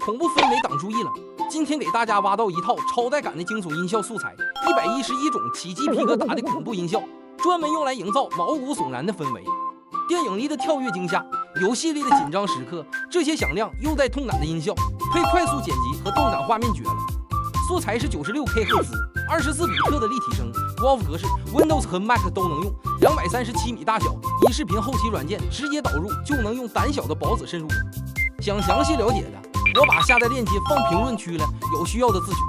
恐怖氛围党注意了，今天给大家挖到一套超带感的惊悚音效素材，111种起鸡皮疙瘩的恐怖音效，专门用来营造毛骨悚然的氛围。电影里的跳跃惊吓，游戏里的紧张时刻，这些响亮又带痛感的音效，配快速剪辑和动感画面绝了。素材是96K 赫兹，24比特的立体声，WAV 格式 ，Windows 和 Mac 都能用，237米大小，一视频后期软件直接导入就能用胆小的宝子深入。想详细了解的，我把下载链接放评论区了，有需要的自取。